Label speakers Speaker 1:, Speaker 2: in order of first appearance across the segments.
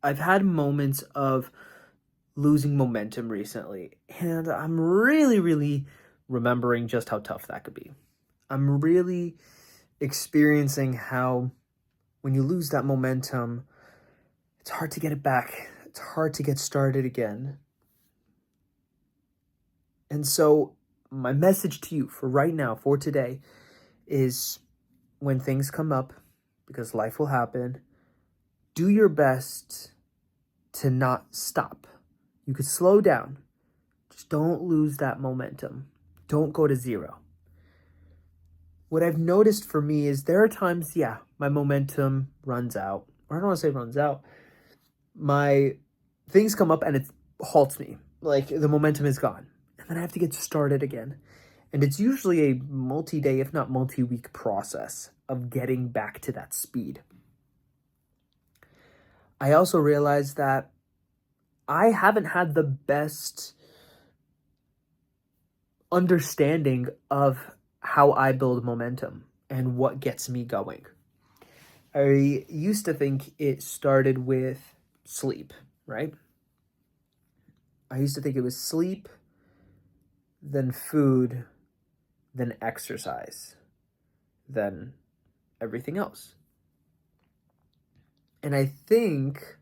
Speaker 1: I've had moments of losing momentum recently, and I'm really, really remembering just how tough that could be. I'm really experiencing how when you lose that momentum, it's hard to get it back. It's hard to get started again. And so, my message to you for right now, for today, is when things come up, because life will happen, do your best to not stop. You could slow down. Just don't lose that momentum. Don't go to zero. What I've noticed for me is there are times, my momentum runs out. Or I don't want to say runs out. My things come up and it halts me. Like the momentum is gone. And then I have to get started again. And it's usually a multi-day, if not multi-week process of getting back to that speed. I also realized that I haven't had the best understanding of how I build momentum and what gets me going. I used to think it started with sleep, right? I used to think it was sleep, then food, then exercise, then everything else. And I think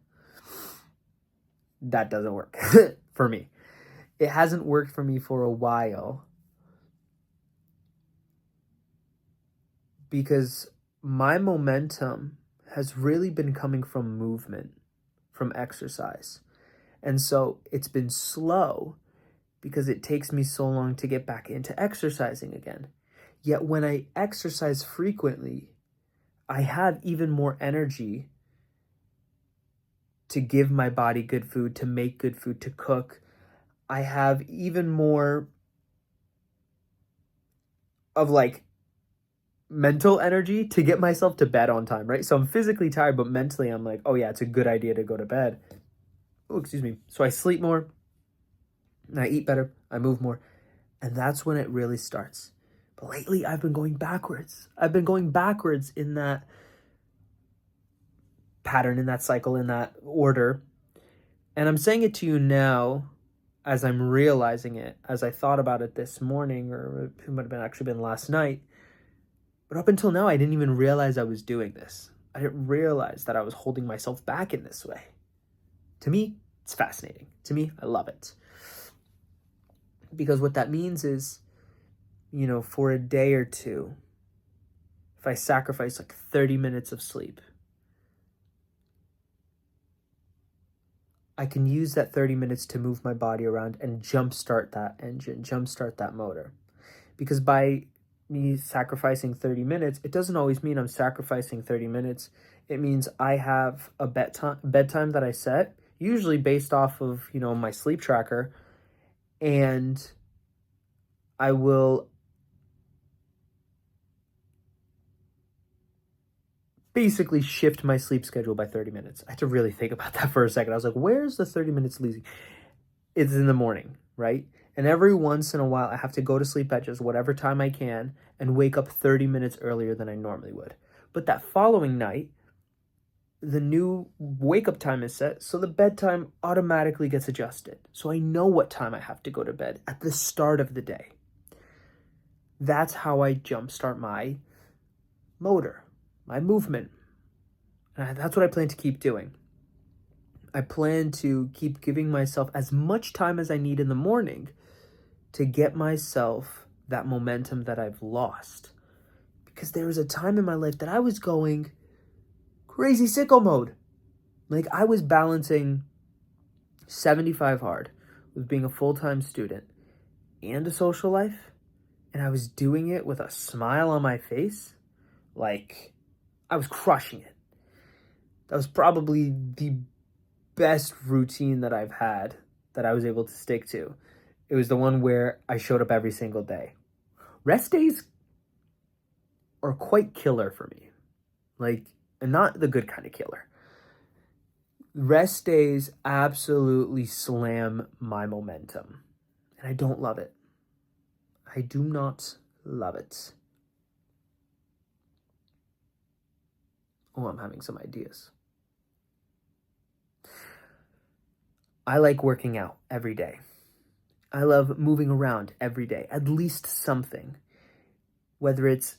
Speaker 1: that doesn't work for me. It hasn't worked for me for a while because my momentum has really been coming from movement, from exercise. And so it's been slow because it takes me so long to get back into exercising again. Yet when I exercise frequently, I have even more energy to give my body good food, to make good food, to cook. I have even more of like mental energy to get myself to bed on time, right? So I'm physically tired, but mentally I'm like, oh yeah, it's a good idea to go to bed. Oh, excuse me. So I sleep more, I eat better, I move more, and that's when it really starts. But lately I've been going backwards. I've been going backwards in that pattern, in that cycle, in that order. And I'm saying it to you now as I'm realizing it, as I thought about it this morning, or it might have been actually been last night. But up until now, I didn't even realize I was doing this. I didn't realize that I was holding myself back in this way. To me, it's fascinating. To me, I love it. Because what that means is, for a day or two, if I sacrifice like 30 minutes of sleep, I can use that 30 minutes to move my body around and jumpstart that engine, jumpstart that motor. Because by me sacrificing 30 minutes, it doesn't always mean I'm sacrificing 30 minutes. It means I have a bedtime that I set, usually based off of, my sleep tracker, and I will basically shift my sleep schedule by 30 minutes. I had to really think about that for a second. I was like, where's the 30 minutes leaving? It's in the morning, right? And every once in a while, I have to go to sleep at just whatever time I can and wake up 30 minutes earlier than I normally would. But that following night, the new wake-up time is set, so the bedtime automatically gets adjusted. So I know what time I have to go to bed at the start of the day. That's how I jumpstart my motor, my movement. And that's what I plan to keep doing. I plan to keep giving myself as much time as I need in the morning to get myself that momentum that I've lost. Because there was a time in my life that I was going crazy sicko mode. Like I was balancing 75 hard with being a full-time student and a social life. And I was doing it with a smile on my face. Like I was crushing it. That was probably the best routine that I've had that I was able to stick to. It was the one where I showed up every single day. Rest days are quite killer for me. And not the good kind of killer. Rest days absolutely slam my momentum. And I don't love it. I do not love it. Oh, I'm having some ideas. I like working out every day. I love moving around every day, at least something, whether it's,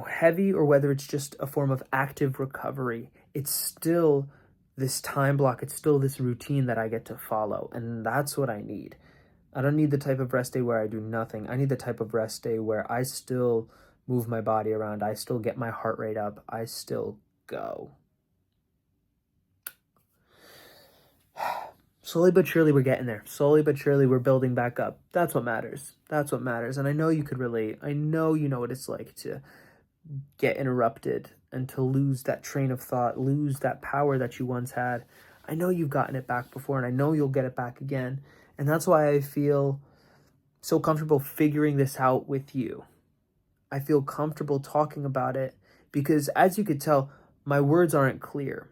Speaker 1: heavy or whether it's just a form of active recovery. It's still this time block. It's still this routine that I get to follow. And that's what I need. I don't need the type of rest day where I do nothing. I need the type of rest day where I still move my body around. I still get my heart rate up. I still go. Slowly but surely, we're getting there. Slowly but surely, we're building back up. That's what matters. That's what matters. And I know you could relate. I know you know what it's like to get interrupted and to lose that train of thought, lose that power that you once had. I know you've gotten it back before, and I know you'll get it back again. And that's why I feel so comfortable figuring this out with you. I feel comfortable talking about it because, as you could tell, my words aren't clear.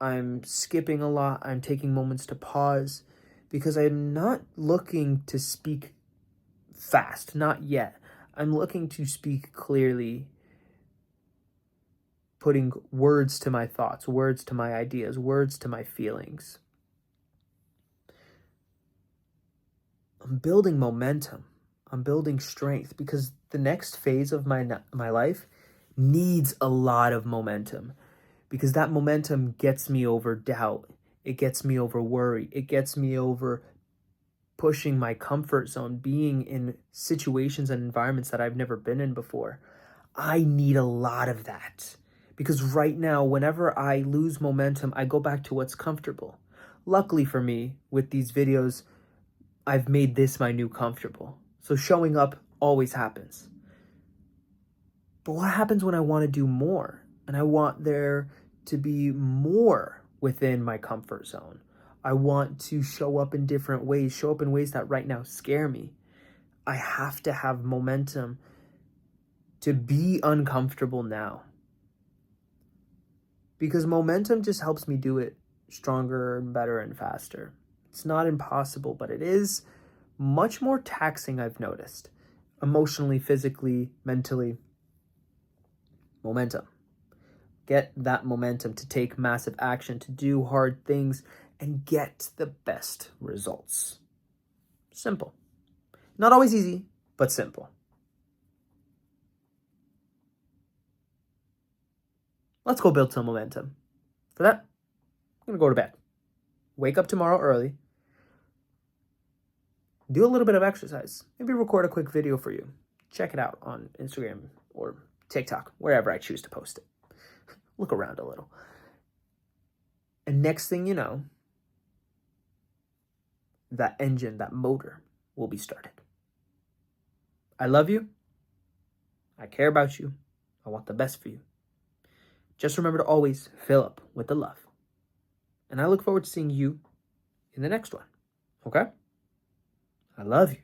Speaker 1: I'm skipping a lot. I'm taking moments to pause because I'm not looking to speak fast, not yet. I'm looking to speak clearly, putting words to my thoughts, words to my ideas, words to my feelings. I'm building momentum. I'm building strength because the next phase of my life needs a lot of momentum, because that momentum gets me over doubt. It gets me over worry. It gets me over pushing my comfort zone, being in situations and environments that I've never been in before. I need a lot of that because right now, whenever I lose momentum, I go back to what's comfortable. Luckily for me, with these videos, I've made this my new comfortable. So showing up always happens. But what happens when I want to do more and I want there to be more within my comfort zone? I want to show up in different ways, show up in ways that right now scare me. I have to have momentum to be uncomfortable now. Because momentum just helps me do it stronger and better and faster. It's not impossible, but it is much more taxing, I've noticed. Emotionally, physically, mentally. Momentum. Get that momentum to take massive action, to do hard things, and get the best results. Simple. Not always easy, but simple. Let's go build some momentum. For that, I'm going to go to bed. Wake up tomorrow early. Do a little bit of exercise. Maybe record a quick video for you. Check it out on Instagram or TikTok, wherever I choose to post it. Look around a little. And next thing you know, that engine, that motor will be started. I love you. I care about you. I want the best for you. Just remember to always fill up with the love. And I look forward to seeing you in the next one. Okay? I love you.